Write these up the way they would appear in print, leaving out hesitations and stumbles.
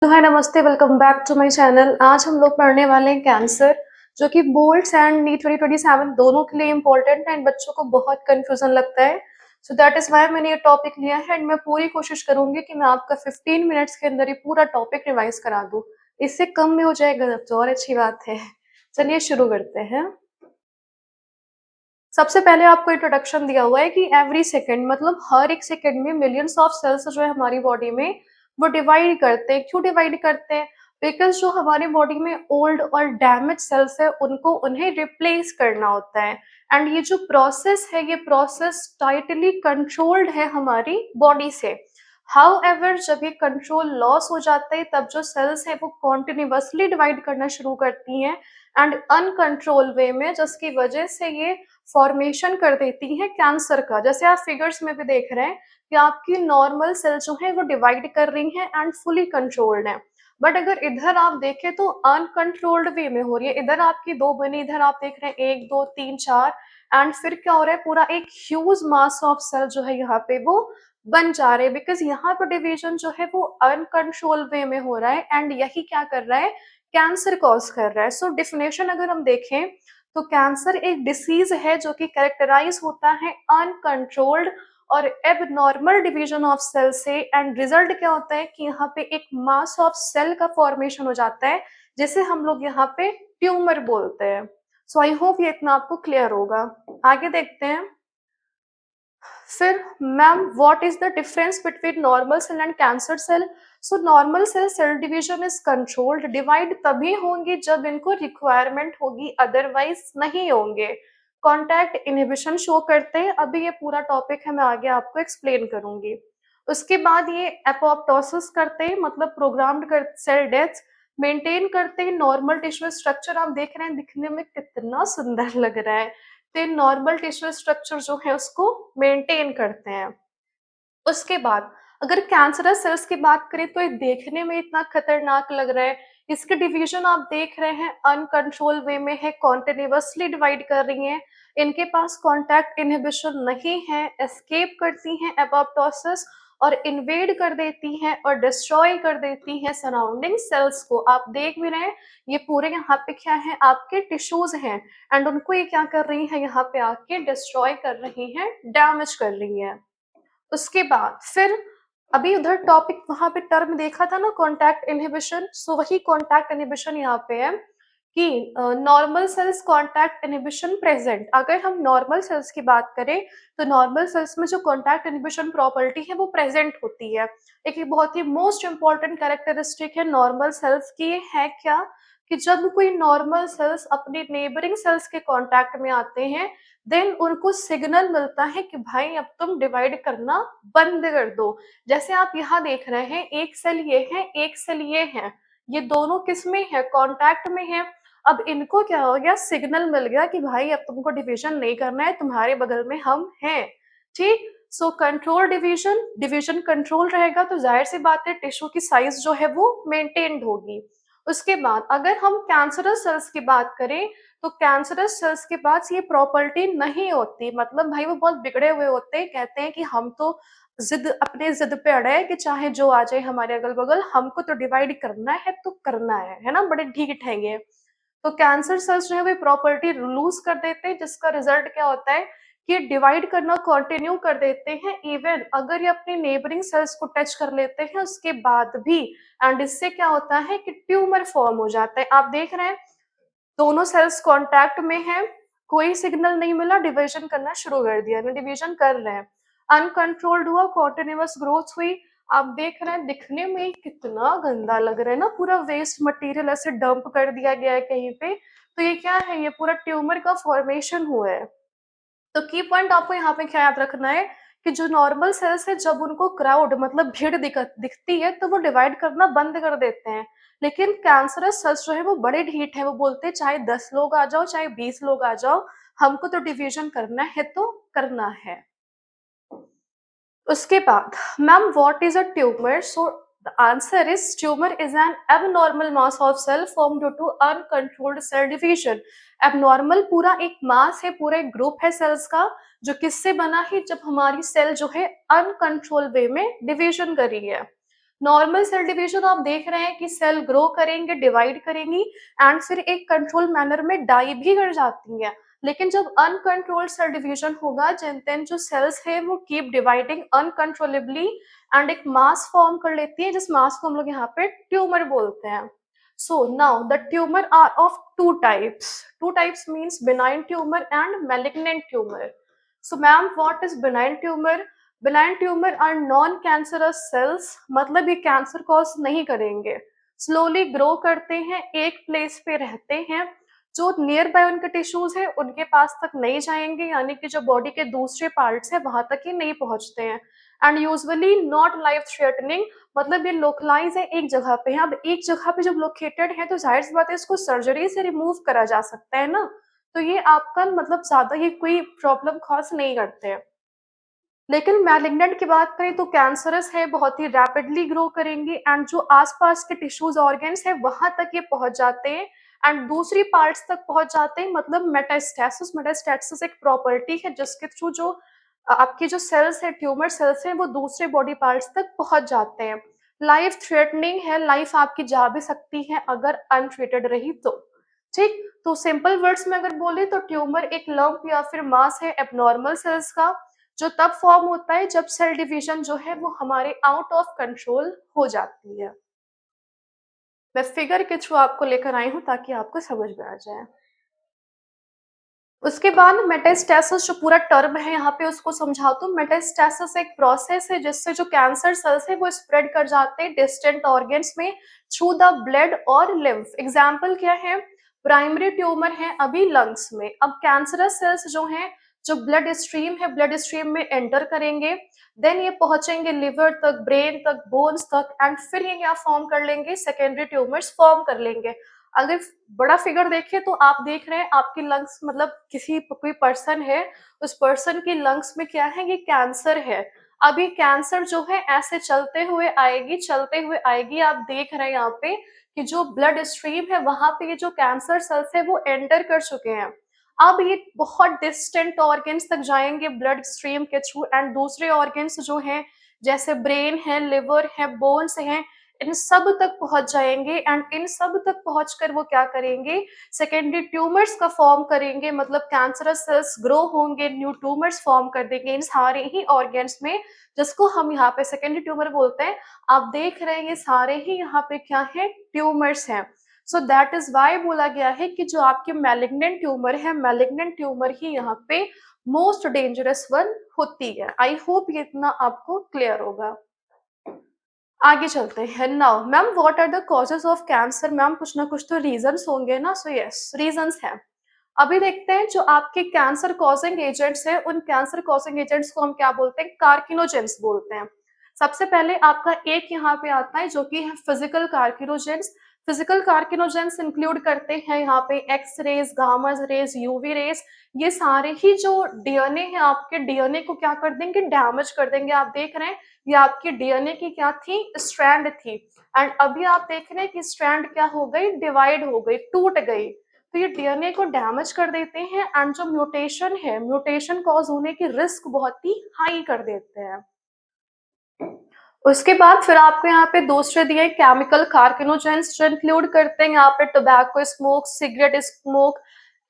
तो हाय नमस्ते, welcome back to my channel. आज हम लोग पढ़ने वाले हैं कैंसर, जो कि बोर्ड्स एंड नीट 2027 दोनों के लिए इम्पोर्टेंट है एंड बच्चों को बहुत कंफ्यूजन लगता है। सो दैट इज वाई मैंने ये टॉपिक लिया है एंड मैं पूरी कोशिश करूंगी कि मैं आपका 15 मिनट्स के अंदर ये पूरा टॉपिक रिवाइज करा दूं। इससे कम में हो जाएगा तो और अच्छी बात है। चलिए शुरू करते हैं। सबसे पहले आपको इंट्रोडक्शन दिया हुआ है कि एवरी सेकंड मतलब हर एक सेकंड में मिलियंस ऑफ सेल्स जो है हमारी बॉडी में वो डिवाइड करते हैं। क्यों डिवाइड करते हैं? बिकॉज जो हमारी बॉडी में ओल्ड और डैमेज सेल्स है उनको उन्हें रिप्लेस करना होता है। एंड ये जो प्रोसेस है ये प्रोसेस टाइटली कंट्रोल्ड है हमारी बॉडी से। हाउ एवर जब ये कंट्रोल लॉस हो जाता है तब जो सेल्स है वो कॉन्टिन्यूसली डिवाइड करना शुरू करती हैं एंड अनकंट्रोल वे में, जिसकी वजह से ये फॉर्मेशन कर देती है कैंसर का। जैसे आप फिगर्स में भी देख रहे हैं कि आपकी नॉर्मल सेल जो है वो डिवाइड कर रही हैं एंड फुली कंट्रोल्ड है। बट अगर इधर आप देखें तो अनकंट्रोल्ड वे में हो रही है। इधर आपकी दो बनी, इधर आप देख रहे हैं एक दो तीन चार, एंड फिर क्या हो रहा है, पूरा एक ह्यूज मास ऑफ सेल जो है यहाँ पे वो बन जा रहे हैं। बिकॉज यहाँ पर डिवीजन जो है वो अनकंट्रोल वे में हो रहा है एंड यही क्या कर रहा है, कैंसर कॉज कर रहा है। सो डेफिनेशन अगर हम देखें तो कैंसर एक डिसीज है जो कि कैरेक्टराइज होता है अनकंट्रोल्ड और एबनॉर्मल डिवीजन ऑफ सेल से। एंड रिजल्ट क्या होता है कि यहाँ पे एक मास ऑफ सेल का फॉर्मेशन हो जाता है, जिसे हम लोग यहाँ पे ट्यूमर बोलते हैं। सो आई होप ये इतना आपको क्लियर होगा। आगे देखते हैं। फिर ma'am, what is the difference between normal cell and cancer cell? So normal cell cell division is controlled. Divide तभी होंगे जब इनको रिक्वायरमेंट होगी, अदरवाइज नहीं होंगे। कॉन्टैक्ट इनहिबिशन शो करते हैं। अभी ये पूरा टॉपिक है, मैं आगे आपको एक्सप्लेन करूंगी। उसके बाद ये एपोप्टोसिस करते हैं, मतलब प्रोग्राम्ड कर सेल डेथ। मेंटेन करते हैं नॉर्मल टिश्यू स्ट्रक्चर। आप देख रहे हैं दिखने में कितना सुंदर लग रहा है। तो नॉर्मल टिश्यू स्ट्रक्चर जो है उसको मेंटेन करते हैं। उसके बाद अगर कैंसरस सेल्स की बात करें तो ये देखने में इतना खतरनाक लग रहा है। इसके डिवीजन आप देख रहे हैं अनकंट्रोल वे में है, कॉन्टिन्यूसली डिवाइड कर रही हैं। इनके पास कॉन्टैक्ट इनहिबिशन नहीं है, एस्केप करती हैं एपोप्टोसिस और इन्वेड कर देती हैं और डिस्ट्रॉय कर देती हैं सराउंडिंग सेल्स को। आप देख भी रहे हैं ये पूरे यहाँ पे क्या है, आपके टिश्यूज हैं एंड उनको ये क्या कर रही हैं, यहाँ पे आके डिस्ट्रॉय कर रही हैं, डैमेज कर रही हैं। उसके बाद फिर अभी उधर टॉपिक वहां पे टर्म देखा था ना, कॉन्टैक्ट इनहिबिशन। सो वही कॉन्टैक्ट इनहिबिशन यहाँ पे है कि normal sales contact inhibition present. अगर हम नॉर्मल सेल्स की बात करें तो नॉर्मल सेल्स में जो कॉन्टैक्ट इनहिबिशन प्रॉपर्टी है वो प्रेजेंट होती है। एक बहुत ही मोस्ट इंपॉर्टेंट कैरेक्टरिस्टिक है नॉर्मल सेल्स की। ये है क्या कि जब कोई नॉर्मल सेल्स अपने नेबरिंग सेल्स के कॉन्टैक्ट में आते हैं देन उनको सिग्नल मिलता है कि भाई अब तुम डिवाइड करना बंद कर दो। जैसे आप यहाँ देख रहे हैं एक सेल ये है, एक सेल ये है, ये दोनों किस में है, कॉन्टैक्ट में है। अब इनको क्या हो गया, सिग्नल मिल गया कि भाई अब तुमको डिवीजन नहीं करना है, तुम्हारे बगल में हम हैं। ठीक। So control division, division control रहेगा तो जाहिर सी बात है टिश्यू की साइज जो है वो मेंटेन्ड होगी। उसके बाद अगर हम कैंसरस सेल्स की बात करें तो कैंसरस सेल्स के पास ये प्रॉपर्टी नहीं होती। मतलब भाई वो बहुत बिगड़े हुए होते हैं, कहते हैं कि हम तो अपने जिद पे अड़े हैं कि चाहे जो आ जाए हमारे अगल बगल, हमको तो डिवाइड करना है तो करना है ना, बड़े ढीठ हैं ये। तो कैंसर सेल्स जो है वो प्रॉपर्टी लूज कर देते हैं, जिसका रिजल्ट क्या होता है कि डिवाइड करना कंटिन्यू कर देते हैं इवन अगर ये अपने नेबरिंग सेल्स को टच कर लेते हैं उसके बाद भी। एंड इससे क्या होता है कि ट्यूमर फॉर्म हो जाता है। आप देख रहे हैं दोनों सेल्स कांटेक्ट में है, कोई सिग्नल नहीं मिला, डिवीजन करना शुरू कर दिया, डिवीजन कर रहे हैं, अनकंट्रोल्ड हुआ, कॉन्टिन्यूअस ग्रोथ हुई। आप देख रहे हैं दिखने में कितना गंदा लग रहा है ना, पूरा वेस्ट मटेरियल ऐसे डंप कर दिया गया है कहीं पे। तो ये क्या है, ये पूरा ट्यूमर का फॉर्मेशन हुआ है। तो की पॉइंट आपको यहाँ पे क्या याद रखना है कि जो नॉर्मल सेल्स है जब उनको क्राउड मतलब भीड़ दिखती है तो वो डिवाइड करना बंद कर देते हैं। लेकिन कैंसरस सेल्स जो है वो बड़े ढीठ है, वो बोलते हैं चाहे 10 लोग आ जाओ चाहे 20 लोग आ जाओ, हमको तो डिवीजन करना है तो करना है। उसके बाद ma'am what is a tumour? So the answer is tumour is an abnormal mass of cell form due to uncontrolled cell division. Abnormal पूरा एक मास है, पूरा एक ग्रुप है सेल्स का जो किससे बना है, जब हमारी सेल जो है अनकंट्रोल वे में डिवीजन कर रही है। नॉर्मल सेल डिवीजन आप देख रहे हैं कि सेल ग्रो करेंगे, डिवाइड करेंगी एंड फिर एक कंट्रोल मैनर में डाई भी कर जाती हैं। लेकिन जब अनकंट्रोल्ड सेल डिवीजन होगा देन जो सेल्स है वो कीप डिवाइडिंग अनकंट्रोलेबली एंड एक मास फॉर्म कर लेती है, जिस मास को हम लोग यहाँ पे ट्यूमर बोलते हैं। So now the tumour are of two types means benign tumour and malignant tumour. So ma'am what is benign tumour? Benign tumour are non cancerous cells, मतलब ये कैंसर कॉज नहीं करेंगे, स्लोली ग्रो करते हैं, एक place पे रहते हैं, जो नियर बाय उनके टिश्यूज है उनके पास तक नहीं जाएंगे, यानी कि जो बॉडी के दूसरे पार्ट्स है वहां तक ही नहीं पहुंचते हैं and usually not life threatening, मतलब ये लोकलाइज है एक जगह पे है। अब एक जगह पे जब लोकेटेड है तो जाहिर सी बात है इसको सर्जरी से रिमूव करा जा सकता है ना, तो ये आपका मतलब ज्यादा ये कोई प्रॉब्लम कॉज नहीं करते हैं। लेकिन मैलिग्नेंट की बात करें तो कैंसरस है, बहुत ही रैपिडली ग्रो करेंगे एंड जो आसपास के टिश्यूज ऑर्गन्स है वहां तक ये पहुंच जाते हैं एंड दूसरी पार्ट्स तक पहुंच जाते हैं, मतलब मेटास्टेसिस। मेटास्टेसिस एक प्रॉपर्टी है जिसके थ्रू जो आपके जो सेल्स है, ट्यूमर सेल्स हैं, वो दूसरे बॉडी पार्ट्स तक पहुंच जाते हैं। लाइफ थ्रेटनिंग है, लाइफ आपकी जा भी सकती है अगर अनट्रीटेड रही तो। ठीक, तो सिंपल वर्ड्स में अगर बोले तो ट्यूमर एक लंप या फिर मास है एबनॉर्मल सेल्स का, जो तब फॉर्म होता है जब सेल डिवीजन जो है वो हमारे आउट ऑफ कंट्रोल हो जाती है। मैं फिगर के थ्रू आपको लेकर आई हूँ ताकि आपको समझ में आ जाए। उसके बाद मेटास्टेसिस जो पूरा टर्म है यहाँ पे उसको समझाओ तो मेटास्टेसिस एक प्रोसेस है जिससे जो कैंसर सेल्स है वो स्प्रेड कर जाते हैं डिस्टेंट ऑर्गन्स में थ्रू द ब्लड और लिम्फ। एग्जाम्पल क्या है? प्राइमरी ट्यूमर है अभी लंग्स में, अब कैंसरस सेल्स जो हैं जो ब्लड स्ट्रीम है, ब्लड स्ट्रीम में एंटर करेंगे, देन ये पहुंचेंगे लिवर तक, ब्रेन तक, बोन्स तक एंड फिर ये क्या फॉर्म कर लेंगे? सेकेंडरी ट्यूमर्स फॉर्म कर लेंगे। अगर बड़ा फिगर देखें तो आप देख रहे हैं आपकी लंग्स, मतलब किसी कोई पर्सन है, उस पर्सन की लंग्स में क्या है? ये कैंसर है। अब ये कैंसर जो है ऐसे चलते हुए आएगी, आप देख रहे हैं यहाँ पे कि जो ब्लड स्ट्रीम है वहां पे ये जो कैंसर सेल्स है वो एंटर कर चुके हैं। अब ये बहुत डिस्टेंट ऑर्गन्स तक जाएंगे ब्लड स्ट्रीम के थ्रू एंड दूसरे ऑर्गन्स जो हैं जैसे ब्रेन है, लिवर है, बोन्स हैं, इन सब तक पहुंच जाएंगे एंड इन सब तक पहुंचकर वो क्या करेंगे? सेकेंडरी ट्यूमर्स का फॉर्म करेंगे, मतलब कैंसरस सेल्स ग्रो होंगे, न्यू ट्यूमर्स फॉर्म कर देंगे इन सारे ही ऑर्गन्स में, जिसको हम यहाँ पे सेकेंडरी ट्यूमर बोलते हैं। आप देख रहे हैं ये सारे ही यहाँ पे क्या है? ट्यूमर्स हैं। सो दैट इज वाई बोला गया है कि जो आपके मैलिग्नेंट ट्यूमर है, मैलिग्नेंट ट्यूमर ही यहाँ पे मोस्ट डेंजरस वन होती है। आई होप ये इतना आपको क्लियर होगा। आगे चलते हैं। Now ma'am what are the causes of cancer? Ma'am कुछ ना कुछ तो रीजंस होंगे ना, सो यस रीजंस हैं। अभी देखते हैं जो आपके कैंसर कॉजिंग एजेंट्स हैं, उन कैंसर कॉजिंग एजेंट्स को हम क्या बोलते हैं? कार्किनोजेंस बोलते हैं। सबसे पहले आपका एक यहाँ पे आता है जो कि है physical carcinogens. Physical carcinogens include करते हैं यहाँ पे X rays, gamma rays, UV rays. ये सारे ही जो डीएनए है आपके डीएनए को क्या कर देंगे? डैमेज कर देंगे। आप देख रहे हैं ये आपकी डीएनए की क्या थी? स्ट्रैंड थी एंड अभी आप देख रहे हैं कि स्ट्रैंड क्या हो गई? डिवाइड हो गई, टूट गई। तो ये डीएनए को डैमेज कर देते हैं एंड जो म्यूटेशन है, म्यूटेशन कॉज होने की रिस्क बहुत ही हाई कर देते हैं। उसके बाद फिर आपको यहाँ पे दूसरे दिए केमिकल कार्किनोजेंस जो इंक्लूड करते हैं यहाँ पे tobacco smoke, cigarette smoke,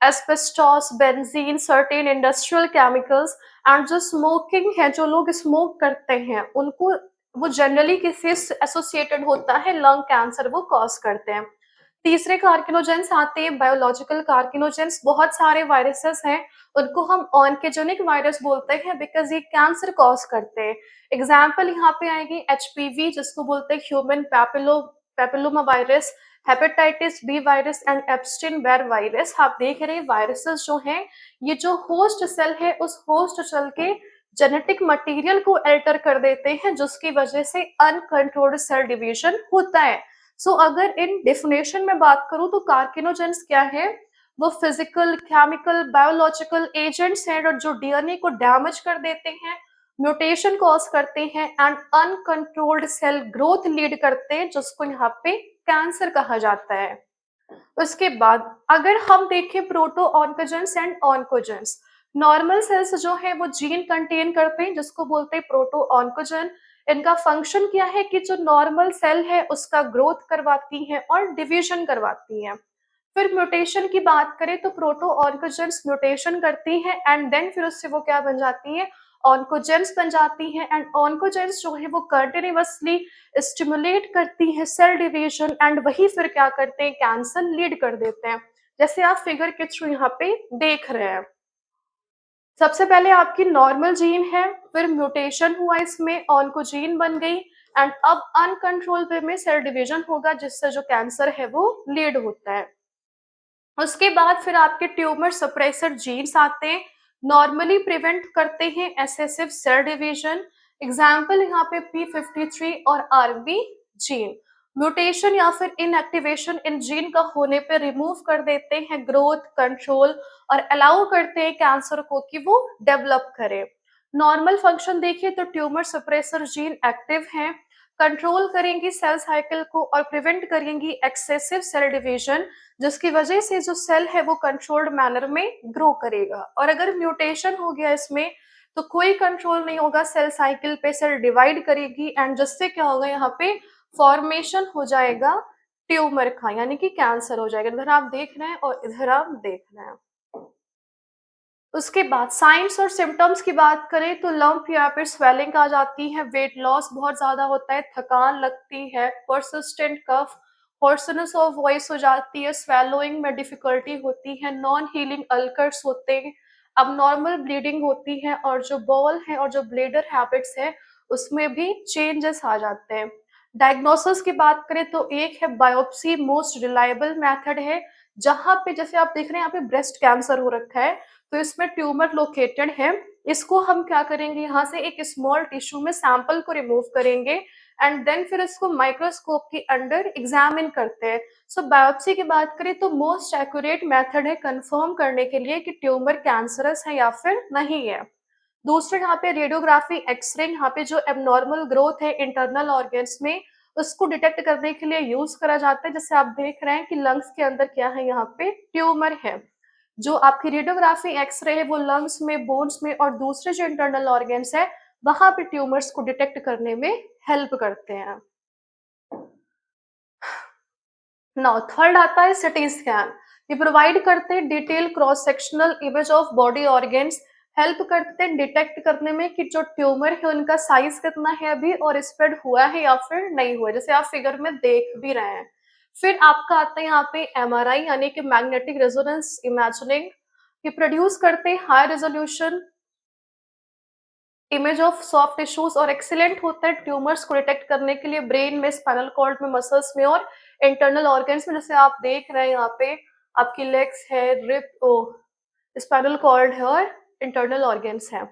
asbestos, benzene, certain industrial chemicals and जो स्मोकिंग है, जो लोग स्मोक करते हैं उनको वो जनरली किसी से एसोसिएटेड होता है लंग कैंसर, वो कॉज करते हैं। तीसरे कार्किनोजेंस आते हैं बायोलॉजिकल कार्किनोजेंस। बहुत सारे वायरसेस हैं, उनको हम ऑन्कोजेनिक वायरस बोलते हैं बिकॉज ये कैंसर कॉज करते हैं। एग्जाम्पल यहाँ पे आएगी एचपीवी जिसको बोलते हैं human papilloma virus, hepatitis B virus and Epstein Barr virus. आप देख रहे हैं वायरसेस जो हैं ये जो होस्ट सेल है उस होस्ट सेल के जेनेटिक मटेरियल को अल्टर कर देते हैं, जिसकी वजह से अनकंट्रोल्ड सेल डिवीजन होता है। सो अगर इन डेफिनेशन में बात करूं तो कार्किनोजेंस क्या है? वो फिजिकल, केमिकल, बायोलॉजिकल एजेंट्स हैं और जो डीएनए को डैमेज कर देते हैं, म्यूटेशन कॉज करते हैं and uncontrolled cell growth lead करते हैं, जिसको यहाँ पे कैंसर कहा जाता है। उसके बाद अगर हम देखें प्रोटो ऑन्कोजेंस एंड ऑन्कोजेंस, नॉर्मल सेल्स जो है वो जीन कंटेन करते हैं जिसको बोलते हैं प्रोटो ऑन्कोजन। इनका फंक्शन क्या है कि जो नॉर्मल सेल है उसका ग्रोथ करवाती हैं और डिवीजन करवाती हैं। फिर म्यूटेशन की बात करें तो प्रोटो ऑन्कोजेंस म्यूटेशन करती हैं एंड देन फिर उससे वो क्या बन जाती हैं, ऑन्कोजेंस बन जाती हैं। एंड ऑन्कोजेंस जो है वो कंटिन्यूअसली स्टिमुलेट करती है सेल डिवीजन एंड वही फिर क्या करते हैं, कैंसर लीड कर देते हैं, जैसे आप फिगर के थ्रू यहाँ पे देख रहे हैं। सबसे पहले आपकी नॉर्मल जीन है, फिर म्यूटेशन हुआ इसमें, ऑन्कोजीन बन गई एंड अब अनकंट्रोल वे में सेल डिवीजन होगा जिससे जो कैंसर है वो लीड होता है। उसके बाद फिर आपके ट्यूमर सप्रेसर जीन्स आते हैं, नॉर्मली प्रिवेंट करते हैं एक्सेसिव सेल डिवीजन। एग्जाम्पल यहाँ पे P53 और RB जीन। म्यूटेशन या फिर इनएक्टिवेशन इन जीन का होने पे रिमूव कर देते हैं ग्रोथ कंट्रोल और अलाउ करते हैं कैंसर को कि वो डेवलप करे। नॉर्मल फंक्शन देखिए तो ट्यूमर सप्रेसर जीन एक्टिव हैं, कंट्रोल करेंगी सेल साइकिल को और प्रिवेंट करेंगी एक्सेसिव सेल डिवीजन, जिसकी वजह से जो सेल है वो कंट्रोल्ड मैनर में ग्रो करेगा। और अगर म्यूटेशन हो गया इसमें तो कोई कंट्रोल नहीं होगा सेल साइकिल पे, सेल डिवाइड करेगी एंड जिससे क्या होगा, यहाँ पे फॉर्मेशन हो जाएगा ट्यूमर का, यानी कि कैंसर हो जाएगा। इधर आप देख रहे हैं और इधर आप देख रहे हैं। उसके बाद साइंस और सिम्टम्स की बात करें तो लंप या फिर स्वेलिंग आ जाती है, वेट लॉस बहुत ज्यादा होता है, थकान लगती है, persistent cough, hoarseness of voice हो जाती है, स्वेलोइंग में डिफिकल्टी होती है, नॉन हीलिंग अल्कर्स होते हैं, अब नॉर्मल ब्लीडिंग होती है और जो बॉल है और जो ब्लेडर हैबिट्स है उसमें भी चेंजेस आ जाते हैं। डायग्नोसिस की बात करें तो एक है बायोप्सी, मोस्ट रिलायबल मेथड है, जहां पे जैसे आप देख रहे हैं यहाँ पे ब्रेस्ट कैंसर हो रखा है तो इसमें ट्यूमर लोकेटेड है। इसको हम क्या करेंगे, यहाँ से एक स्मॉल टिश्यू में सैंपल को रिमूव करेंगे एंड देन फिर इसको माइक्रोस्कोप के अंडर एग्जामिन करते हैं। सो बायोप्सी की बात करें तो मोस्ट एक्यूरेट मेथड है कंफर्म करने के लिए कि ट्यूमर कैंसरस है या फिर नहीं है। दूसरे यहाँ पे रेडियोग्राफी एक्सरे, यहाँ पे जो एबनॉर्मल ग्रोथ है इंटरनल ऑर्गन्स में उसको डिटेक्ट करने के लिए यूज करा जाता है। जैसे आप देख रहे हैं कि लंग्स के अंदर क्या है, यहाँ पे ट्यूमर है। जो आपकी रेडियोग्राफी एक्सरे है वो लंग्स में, बोन्स में और दूसरे जो इंटरनल ऑर्गन्स है वहां पे ट्यूमर्स को डिटेक्ट करने में हेल्प करते हैं। नाउ थर्ड आता है सिटी स्कैन। ये प्रोवाइड करते हैं detail cross sectional image of body organs, help करते हैं डिटेक्ट करने में कि जो ट्यूमर है उनका साइज कितना है अभी और स्प्रेड हुआ है या फिर नहीं हुआ, जैसे आप फिगर में देख भी रहे हैं। फिर आपका आता है यहाँ पे एमआरआई यानी कि मैग्नेटिक रेजोनेंस इमेजिंग। ये प्रोड्यूस करते हैं high resolution image of soft tissues और एक्सीलेंट होता है ट्यूमर्स को डिटेक्ट करने के लिए ब्रेन में, स्पाइनल कॉर्ड में, मसल्स में और इंटरनल ऑर्गन्स में। जैसे आप देख रहे हैं यहाँ पे आपकी लेग्स है, रिप ओ स्पाइनल कॉर्ड है और इंटरनल ऑर्गन्स है।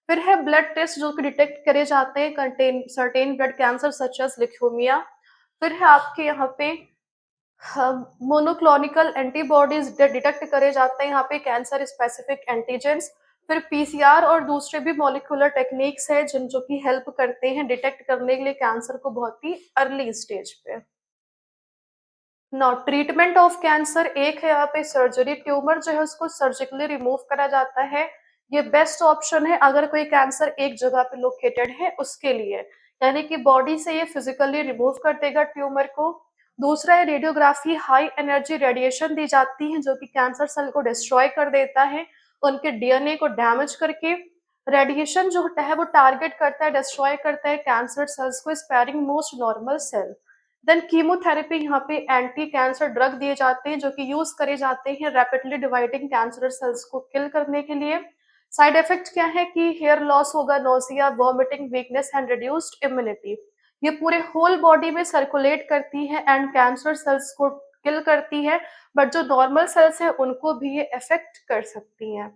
फिर है ब्लड टेस्ट जो कि डिटेक्ट करे जाते हैं contain certain blood cancer such as leukemia. फिर है आपके यहाँ पे मोनोक्लोनिकल एंटीबॉडीज डिटेक्ट करे जाते हैं यहाँ पे कैंसर स्पेसिफिक एंटीजेंस। फिर पीसीआर और दूसरे भी मॉलिक्यूलर टेक्निक्स है जिन जो कि हेल्प करते हैं डिटेक्ट करने के लिए कैंसर को बहुत ही अर्ली स्टेज पे। नाउ ट्रीटमेंट ऑफ कैंसर, एक है यहाँ पे सर्जरी, ट्यूमर जो है उसको सर्जिकली रिमूव करा जाता है। ये बेस्ट ऑप्शन है अगर कोई कैंसर एक जगह पे लोकेटेड है उसके लिए, यानी कि बॉडी से ये फिजिकली रिमूव कर देगा ट्यूमर को। दूसरा है रेडियोग्राफी, हाई एनर्जी रेडिएशन दी जाती है जो कि कैंसर सेल को डिस्ट्रॉय कर देता है उनके डीएनए को डैमेज करके। रेडिएशन जो होता है वो टारगेट करता है, डिस्ट्रॉय करता है कैंसर सेल्स को, sparing most normal cell. Then chemotherapy, यहाँ पे एंटी कैंसर ड्रग दिए जाते हैं जो कि यूज करे जाते हैं रैपिडली डिवाइडिंग कैंसर सेल्स को किल करने के लिए। साइड इफेक्ट क्या है कि हेयर लॉस होगा, nausea, vomiting, weakness and reduced immunity. ये पूरे होल बॉडी में सर्कुलेट करती है एंड कैंसर सेल्स को किल करती है, बट जो नॉर्मल सेल्स है उनको भी ये इफेक्ट कर सकती हैं।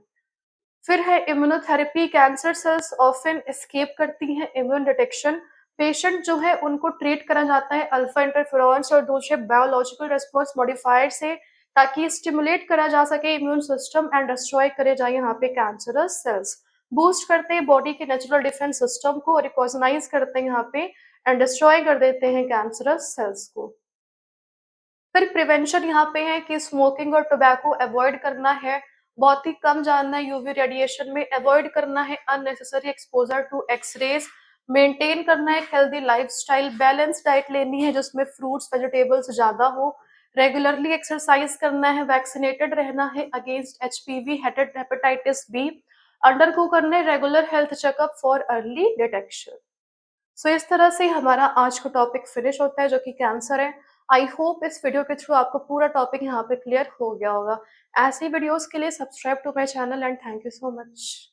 फिर है immunotherapy, cancer cells often escape करती हैं इम्यून डिटेक्शन। पेशेंट जो है उनको ट्रीट करा जाता है अल्फा इंटरफेरॉन्स और दूसरे बायोलॉजिकल रिस्पॉन्स मॉडिफायर से, ताकि स्टिमुलेट करा जा सके इम्यून सिस्टम एंड डिस्ट्रॉय करे जाए यहाँ पे कैंसरस सेल्स। बूस्ट करते हैं बॉडी के नेचुरल डिफेंस सिस्टम को, रिकॉग्नाइज करते हैं यहाँ पे एंड डिस्ट्रॉय कर देते हैं कैंसरस सेल्स को। फिर प्रिवेंशन यहाँ पे है कि स्मोकिंग और टोबैको अवॉइड करना है, बहुत ही कम जानना है यूवी रेडिएशन में, अवॉइड करना है unnecessary exposure to X rays, maintain करना है एक हेल्दी लाइफस्टाइल, बैलेंस डाइट लेनी है जिसमें फ्रूट्स वेजिटेबल्स ज़्यादा हो, रेगुलरली एक्सरसाइज करना है, वैक्सीनेटेड रहना है against HPV, hepatitis B, undergo करना है regular health checkup for early detection. So इस तरह से हमारा आज का टॉपिक फिनिश होता है जो कि कैंसर है। आई होप इस वीडियो के थ्रू आपको पूरा टॉपिक यहाँ पे क्लियर हो गया होगा। ऐसी वीडियोस के लिए subscribe to my channel and thank you so much.